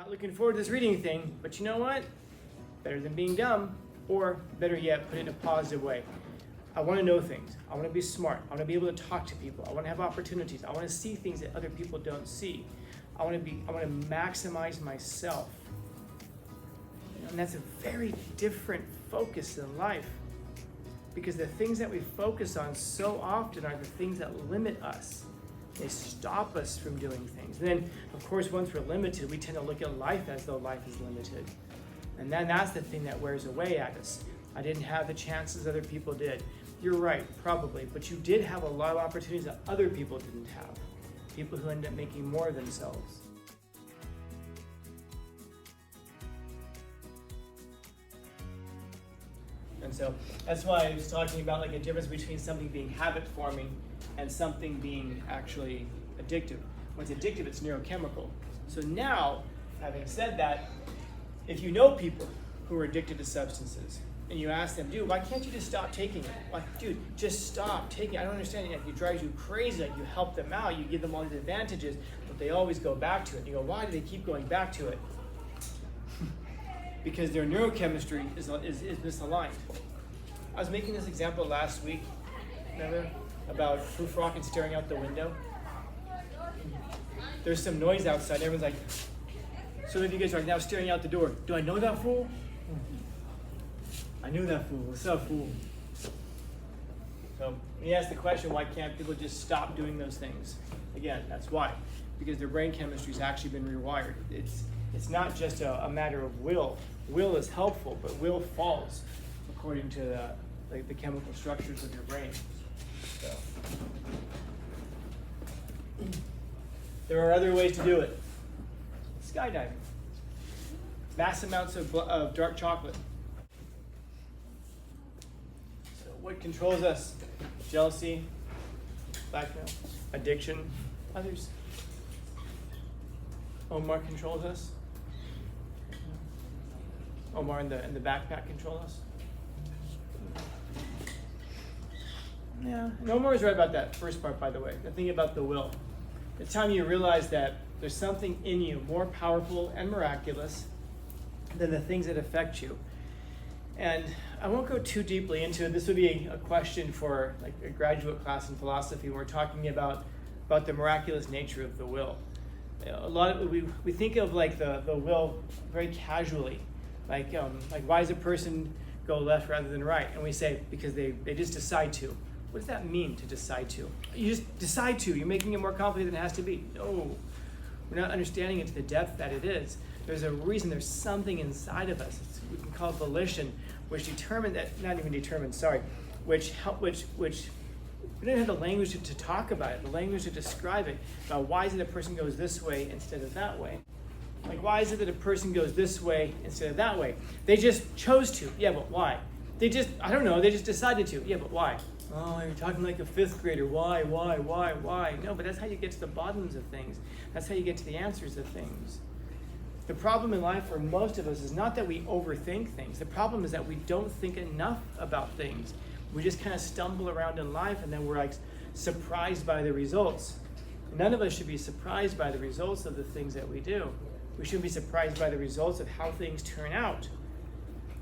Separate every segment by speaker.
Speaker 1: Not looking forward to this reading thing, but you know what? Better than being dumb, or better yet, put it in a positive way. I want to know things. I want to be smart. I want to be able to talk to people. I want to have opportunities. I want to see things that other people don't see. I want to maximize myself. And that's a very different focus in life, because the things that we focus on so often are the things that limit us. They stop us from doing things. And then, of course, once we're limited, we tend to look at life as though life is limited. And then that's the thing that wears away at us. I didn't have the chances other people did. You're right, probably, but you did have a lot of opportunities that other people didn't have. People who end up making more of themselves. And so that's why I was talking about like a difference between something being habit forming and something being actually addictive. When it's addictive, it's neurochemical. So now, having said that, if you know people who are addicted to substances and you ask them, dude, why can't you just stop taking it? Like, dude, just stop taking it. I don't understand it. It drives you crazy. Like, you help them out, you give them all these advantages, but they always go back to it. And you go, why do they keep going back to it? Because their neurochemistry is misaligned. I was making this example last week, remember, about Proof Rock and staring out the window. There's some noise outside. Everyone's like, so many of you guys are now staring out the door. Do I know that fool? I knew that fool. What's up, fool? So when you ask the question, why can't people just stop doing those things? Again, that's why. Because their brain chemistry has actually been rewired. It's not just a matter of will. Will is helpful, but will falls according to the chemical structures of your brain. So there are other ways to do it. Skydiving. Mass amounts of dark chocolate. So what controls us? Jealousy, blackmail, addiction, others. Omar controls us. Omar in the backpack control us. Yeah, and Omar is right about that first part, by the way. The thing about the will. The time you realize that there's something in you more powerful and miraculous than the things that affect you. And I won't go too deeply into it. This would be a question for like a graduate class in philosophy when we're talking about the miraculous nature of the will. A lot of we think of like the will very casually, like why does a person go left rather than right? And we say because they just decide to. What does that mean, to decide to? You just decide to. You're making it more complicated than it has to be. No, we're not understanding it to the depth that it is. There's a reason. There's something inside of us. We can call it volition, which determined that, not even determined. Sorry, which we don't have the language to talk about it, the language to describe it. Why is it a person goes this way instead of that way? Like, why is it that a person goes this way instead of that way? They just chose to. Yeah, but why? They just decided to. Yeah, but why? Oh, you're talking like a fifth grader. Why? No, but that's how you get to the bottoms of things. That's how you get to the answers of things. The problem in life for most of us is not that we overthink things. The problem is that we don't think enough about things. We just kind of stumble around in life and then we're like surprised by the results. None of us should be surprised by the results of the things that we do. We shouldn't be surprised by the results of how things turn out.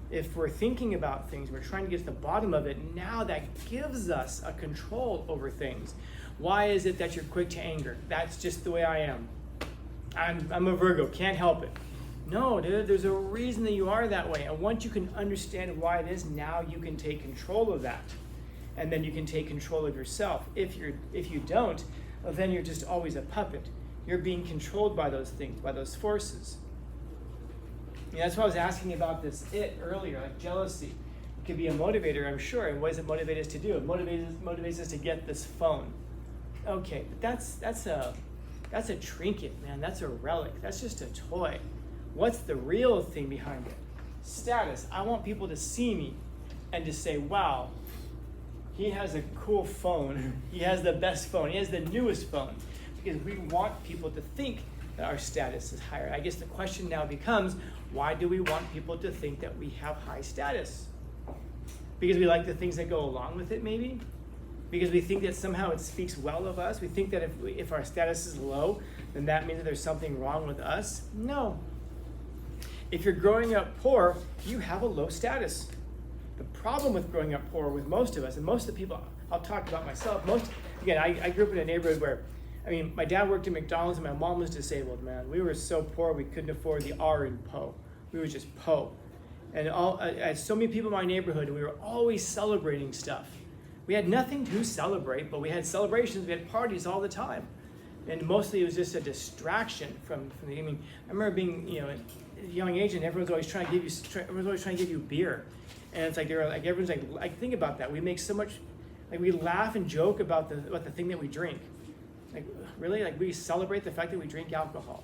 Speaker 1: If we're thinking about things, we're trying to get to the bottom of it, now that gives us a control over things. Why is it that you're quick to anger? That's just the way I am. I'm a Virgo, can't help it. No, dude, there's a reason that you are that way. And once you can understand why it is, now you can take control of that. And then you can take control of yourself. If you don't, well, then you're just always a puppet. You're being controlled by those things, by those forces. Yeah, that's why I was asking about this earlier, like jealousy. It could be a motivator, I'm sure. And what does it motivate us to do? It motivates us to get this phone. Okay, but that's a trinket, man. That's a relic. That's just a toy. What's the real thing behind it? Status. I want people to see me and to say, wow, he has a cool phone. He has the best phone. He has the newest phone. Because we want people to think that our status is higher. I guess the question now becomes, why do we want people to think that we have high status? Because we like the things that go along with it, maybe? Because we think that somehow it speaks well of us? We think that if our status is low, then that means that there's something wrong with us? No. If you're growing up poor, you have a low status. The problem with growing up poor with most of us, and most of the people, I'll talk about myself, I grew up in a neighborhood where, my dad worked at McDonald's and my mom was disabled, man. We were so poor we couldn't afford the R in po. We were just po. And I had so many people in my neighborhood, and we were always celebrating stuff. We had nothing to celebrate, but we had celebrations, we had parties all the time. And mostly it was just a distraction from the, I remember being, at a young age, and everyone's always trying to give you beer. And it's like, everyone's like, think about that. We make so much, we laugh and joke about the thing that we drink. Really? We celebrate the fact that we drink alcohol.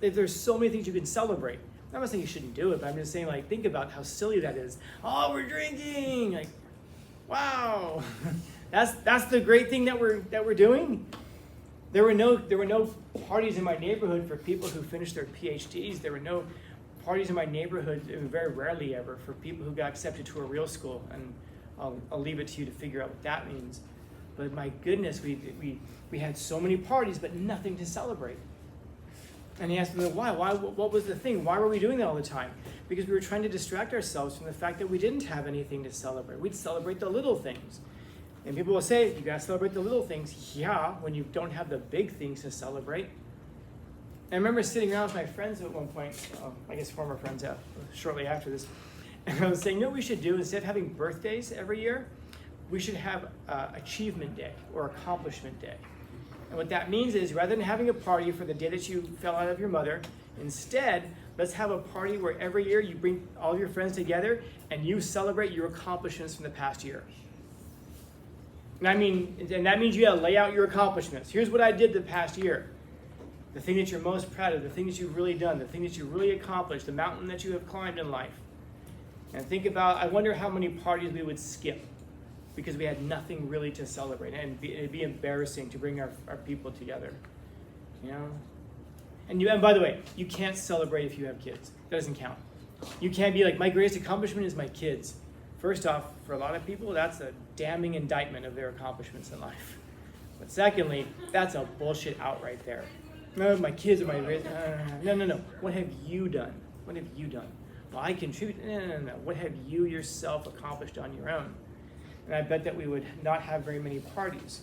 Speaker 1: There's so many things you can celebrate. I'm not saying you shouldn't do it, but I'm just saying, think about how silly that is. Oh, we're drinking! Wow! That's the great thing that we're doing. There were no parties in my neighborhood for people who finished their PhDs. There were no parties in my neighborhood, very rarely ever, for people who got accepted to a real school. And I'll leave it to you to figure out what that means. But my goodness, we had so many parties, but nothing to celebrate. And he asked me, why? What was the thing? Why were we doing that all the time? Because we were trying to distract ourselves from the fact that we didn't have anything to celebrate. We'd celebrate the little things. And people will say, you gotta celebrate the little things. Yeah, when you don't have the big things to celebrate. And I remember sitting around with my friends at one point, I guess former friends shortly after this, and I was saying, what we should do, instead of having birthdays every year, we should have Achievement Day or Accomplishment Day. And what that means is, rather than having a party for the day that you fell out of your mother, instead, let's have a party where every year you bring all of your friends together and you celebrate your accomplishments from the past year. And that means you gotta lay out your accomplishments. Here's what I did the past year. The thing that you're most proud of, the thing that you've really done, the thing that you really accomplished, the mountain that you have climbed in life. And think about, I wonder how many parties we would skip because we had nothing really to celebrate. And it'd be embarrassing to bring our people together, And by the way, you can't celebrate if you have kids. That doesn't count. You can't be like, my greatest accomplishment is my kids. First off, for a lot of people, that's a damning indictment of their accomplishments in life. But secondly, that's a bullshit out right there. No, my kids are my greatest. No. What have you done? What have you done? Well, I contribute. No. What have you yourself accomplished on your own? And I bet that we would not have very many parties.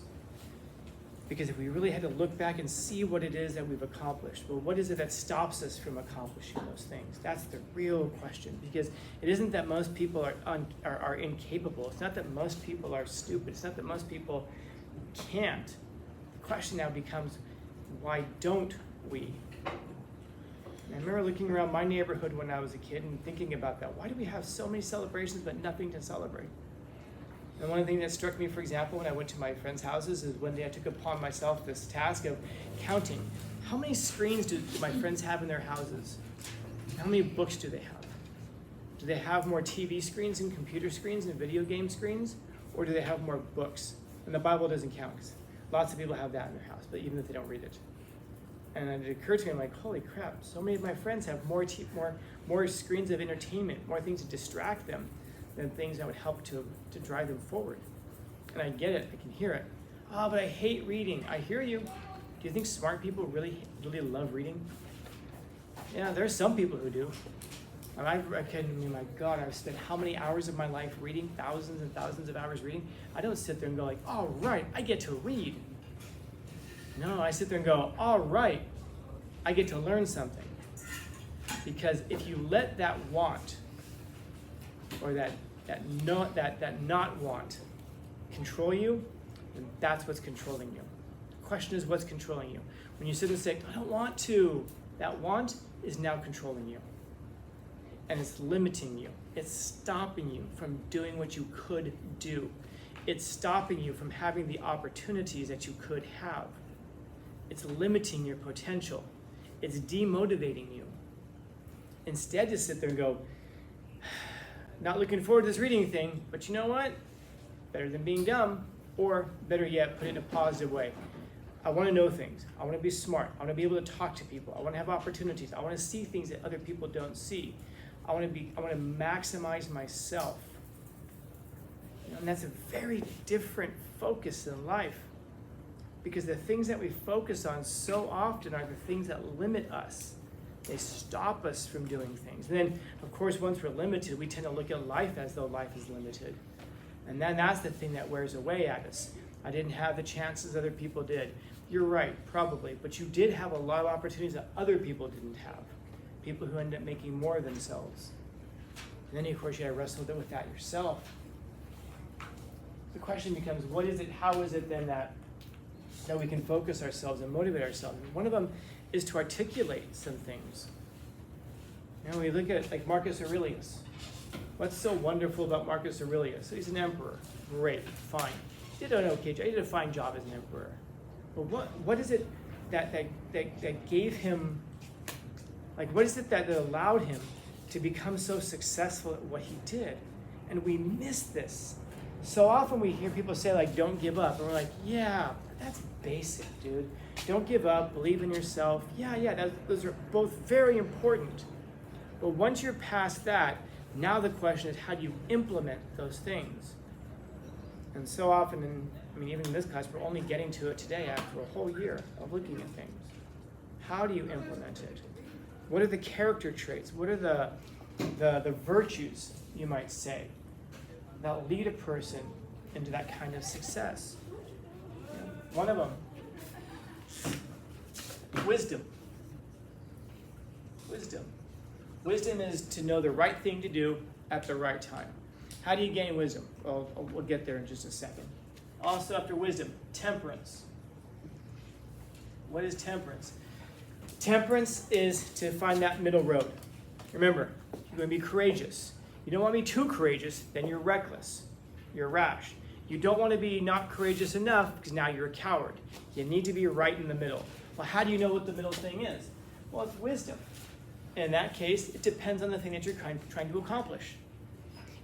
Speaker 1: Because if we really had to look back and see what it is that we've accomplished, well, what is it that stops us from accomplishing those things? That's the real question. Because it isn't that most people are incapable. It's not that most people are stupid. It's not that most people can't. The question now becomes, why don't we? And I remember looking around my neighborhood when I was a kid and thinking about that. Why do we have so many celebrations but nothing to celebrate? And one of the things that struck me, for example, when I went to my friends' houses is one day I took upon myself this task of counting. How many screens do my friends have in their houses? How many books do they have? Do they have more TV screens and computer screens and video game screens? Or do they have more books? And the Bible doesn't count, because lots of people have that in their house, but even if they don't read it. And it occurred to me, I'm like, holy crap, so many of my friends have more screens of entertainment, more things to distract them than things that would help to drive them forward. And I get it, I can hear it. Oh, but I hate reading. I hear you. Do you think smart people really love reading? Yeah, there are some people who do. My God, I've spent how many hours of my life reading? Thousands and thousands of hours reading. I don't sit there and go like, all right, I get to read. No, I sit there and go, all right, I get to learn something. Because if you let that want, or that not want control you, then that's what's controlling you. The question is, what's controlling you? When you sit and say, I don't want to, that want is now controlling you. And it's limiting you. It's stopping you from doing what you could do. It's stopping you from having the opportunities that you could have. It's limiting your potential. It's demotivating you. Instead, just sit there and go, not looking forward to this reading thing, but you know what? Better than being dumb, or better yet, put it in a positive way. I want to know things. I want to be smart. I want to be able to talk to people. I want to have opportunities. I want to see things that other people don't see. I want to maximize myself. And that's a very different focus in life, because the things that we focus on so often are the things that limit us. They stop us from doing things. And then, of course, once we're limited, we tend to look at life as though life is limited. And then that's the thing that wears away at us. I didn't have the chances other people did. You're right, probably. But you did have a lot of opportunities that other people didn't have. People who end up making more of themselves. And then, of course, you got to wrestle with that yourself. The question becomes, what is it, how is it then that we can focus ourselves and motivate ourselves? And one of them is to articulate some things. You know, we look at like Marcus Aurelius. What's so wonderful about Marcus Aurelius? He's an emperor. Great, fine. He did an okay job. He did a fine job as an emperor. But what is it that gave him, like what is it that allowed him to become so successful at what he did? And we miss this. So often we hear people say like, don't give up. And we're like, yeah, that's basic, dude. Don't give up, believe in yourself. Yeah, those are both very important. But once you're past that, now the question is, how do you implement those things? And so often, even in this class, we're only getting to it today after a whole year of looking at things. How do you implement it? What are the character traits? What are the virtues, you might say, that lead a person into that kind of success? One of them, wisdom. Wisdom is to know the right thing to do at the right time. How do you gain wisdom? Well, we'll get there in just a second. Also after wisdom, temperance. What is temperance? Temperance is to find that middle road. Remember, you're going to be courageous. You don't want to be too courageous, then you're reckless. You're rash. You don't want to be not courageous enough because now you're a coward. You need to be right in the middle. Well, how do you know what the middle thing is? Well, it's wisdom. In that case, it depends on the thing that you're trying to accomplish.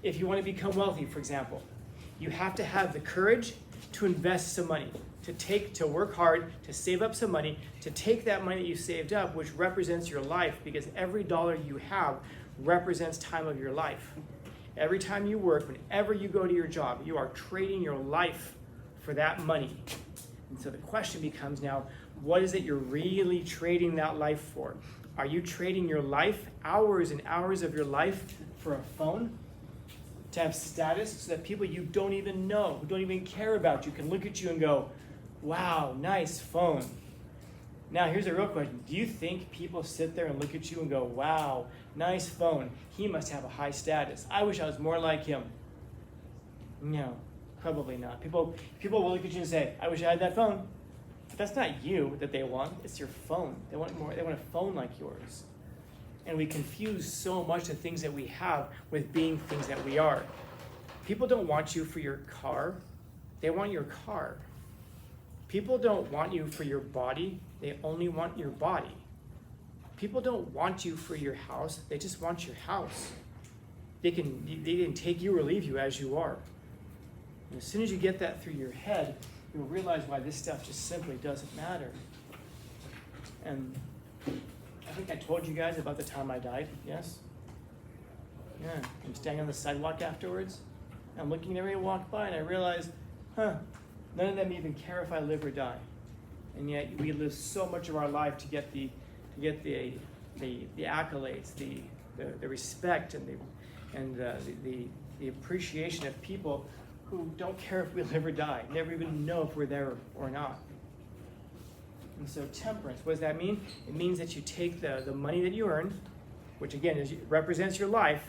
Speaker 1: If you want to become wealthy, for example, you have to have the courage to invest some money, to work hard, to save up some money, to take that money that you saved up, which represents your life, because every dollar you have represents time of your life. Every time you work, whenever you go to your job, you are trading your life for that money. And so the question becomes now, what is it you're really trading that life for? Are you trading your life, hours and hours of your life, for a phone? To have status so that people you don't even know, who don't even care about you, can look at you and go, wow, nice phone. Now here's a real question. Do you think people sit there and look at you and go, wow, nice phone. He must have a high status. I wish I was more like him. No, probably not. People will look at you and say, I wish I had that phone. But that's not you that they want. It's your phone. They want more. They want a phone like yours. And we confuse so much the things that we have with being things that we are. People don't want you for your car. They want your car. People don't want you for your body. They only want your body. People don't want you for your house. They just want your house. They can take you or leave you as you are. And as soon as you get that through your head, you'll realize why this stuff just simply doesn't matter. And I think I told you guys about the time I died, yes? Yeah, I'm standing on the sidewalk afterwards. I'm looking at everybody walk by and I realize, none of them even care if I live or die. And yet we live so much of our life to get the accolades, the respect and the appreciation of people who don't care if we live or die, never even know if we're there or not. And so temperance, what does that mean? It means that you take the money that you earn, which again represents your life,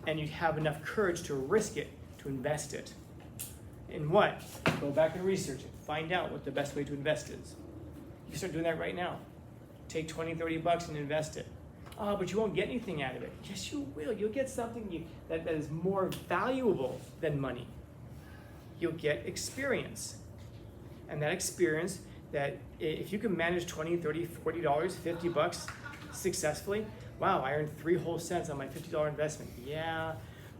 Speaker 1: and you have enough courage to risk it, to invest it. In what? Go back and research it. Find out what the best way to invest is. You start doing that right now. Take 20, 30 bucks and invest it. Oh, but you won't get anything out of it. Yes, you will. You'll get something that is more valuable than money. You'll get experience. And that experience, that if you can manage $20, $30, $40, 50 bucks successfully, wow, I earned 3 whole cents on my $50 investment. Yeah,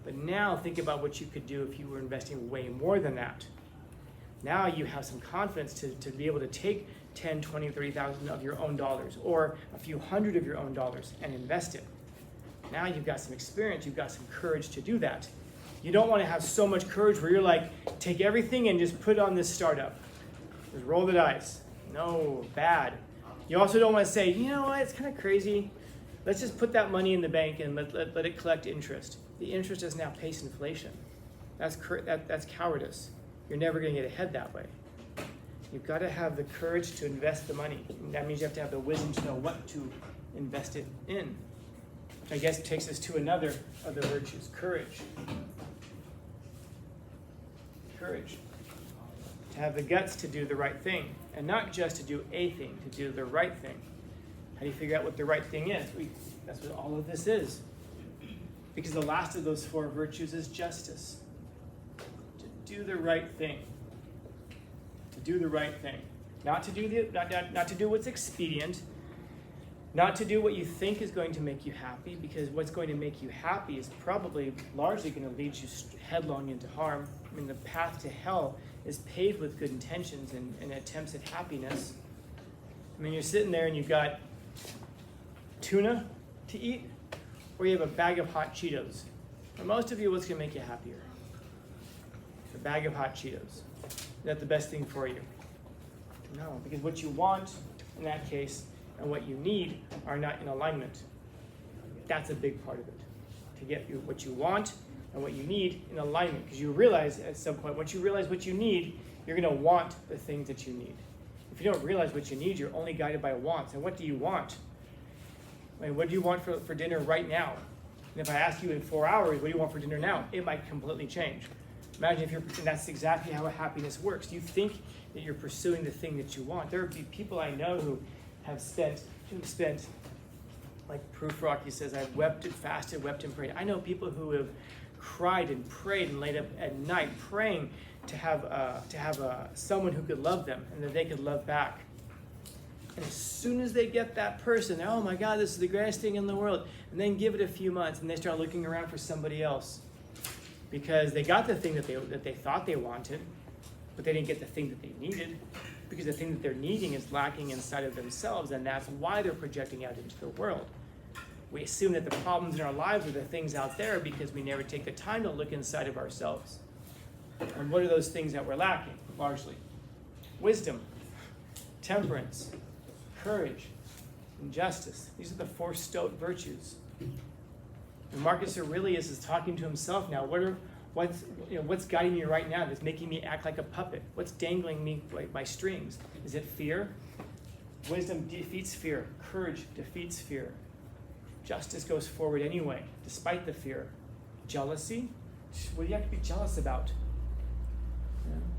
Speaker 1: but now think about what you could do if you were investing way more than that. Now you have some confidence to be able to take 10, 20, 30,000 of your own dollars, or a few hundred of your own dollars, and invest it. Now you've got some experience, you've got some courage to do that. You don't want to have so much courage where you're like, take everything and just put on this startup. Just roll the dice. No, bad. You also don't want to say, you know what, it's kind of crazy. let's just put that money in the bank and let it collect interest. The interest doesn't outpace inflation. That's cowardice. You're never going to get ahead that way. You've got to have the courage to invest the money. And that means you have to have the wisdom to know what to invest it in. Which I guess takes us to another of the virtues, courage. Courage. To have the guts to do the right thing. And not just to do a thing, to do the right thing. How do you figure out what the right thing is? That's what all of this is. Because the last of those 4 virtues is justice. To do the right thing. To do the right thing. Not to do what's expedient. Not to do what you think is going to make you happy, because what's going to make you happy is probably largely going to lead you headlong into harm. I mean, the path to hell is paved with good intentions and attempts at happiness. I mean, you're sitting there and you've got tuna to eat, or you have a bag of hot Cheetos. For most of you, what's going to make you happier? A bag of hot Cheetos. Is that the best thing for you? No, because what you want in that case and what you need are not in alignment. That's a big part of it. To get you what you want and what you need in alignment. Because you realize at some point, once you realize what you need, you're going to want the things that you need. If you don't realize what you need, you're only guided by wants. And what do you want? I mean, what do you want for dinner right now? And if I ask you in 4 hours, what do you want for dinner now? It might completely change. Imagine and that's exactly how happiness works. You think that you're pursuing the thing that you want. There would be people I know who have spent, like Proof Rocky says, I've wept and fasted, wept and prayed. I know people who have cried and prayed and laid up at night praying to have someone who could love them and that they could love back. And as soon as they get that person, oh my God, this is the greatest thing in the world. And then give it a few months and they start looking around for somebody else. Because they got the thing that they thought they wanted, but they didn't get the thing that they needed. Because the thing that they're needing is lacking inside of themselves, and that's why they're projecting out into the world. We assume that the problems in our lives are the things out there because we never take the time to look inside of ourselves. And what are those things that we're lacking, largely? Wisdom, temperance, courage, and justice. These are the 4 Stoic virtues. And Marcus Aurelius is talking to himself now. What's guiding me right now that's making me act like a puppet? What's dangling me like my strings? Is it fear? Wisdom defeats fear. Courage defeats fear. Justice goes forward anyway, despite the fear. Jealousy? What do you have to be jealous about?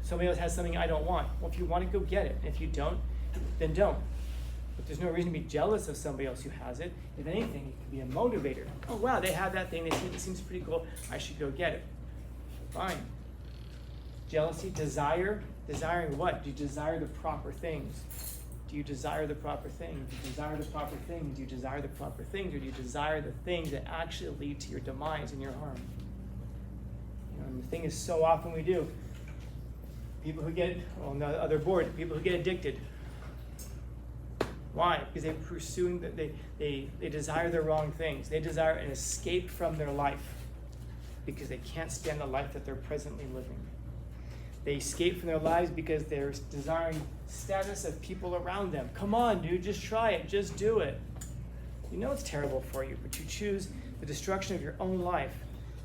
Speaker 1: Somebody else has something I don't want. Well, if you want it, go get it. If you don't, then don't. But there's no reason to be jealous of somebody else who has it. If anything, it could be a motivator. Oh, wow, they have that thing. They think it seems pretty cool. I should go get it. Fine. Jealousy, desire. Desiring what? Do you desire the proper things? Do you desire the proper thing? Do you desire the proper things? Do you desire the proper things? Or do you desire the things that actually lead to your demise and your harm? And the thing is, so often we do. People who get, on the other board, people who get addicted. Why? Because they're pursuing, they desire the wrong things. They desire an escape from their life because they can't stand the life that they're presently living. They escape from their lives because they're desiring status of people around them. Come on, dude, just try it. Just do it. You know it's terrible for you, but you choose the destruction of your own life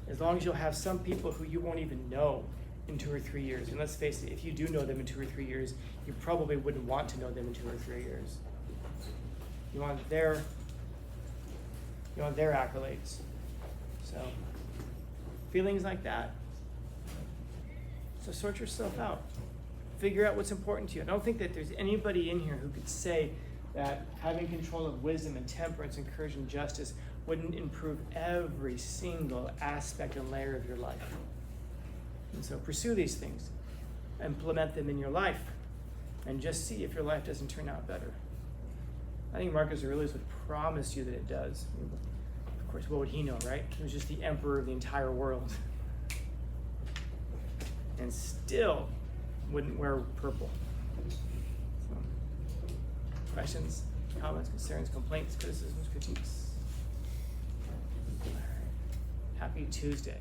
Speaker 1: as long as you'll have some people who you won't even know in 2 or 3 years. And let's face it, if you do know them in 2 or 3 years, you probably wouldn't want to know them in 2 or 3 years. You want their accolades. So, feelings like that. So sort yourself out. Figure out what's important to you. I don't think that there's anybody in here who could say that having control of wisdom and temperance and courage and justice wouldn't improve every single aspect and layer of your life. And so pursue these things. Implement them in your life. And just see if your life doesn't turn out better. I think Marcus Aurelius would promise you that it does. Of course, what would he know, right? He was just the emperor of the entire world. And still wouldn't wear purple. So, questions, comments, concerns, complaints, criticisms, critiques? All right. Happy Tuesday.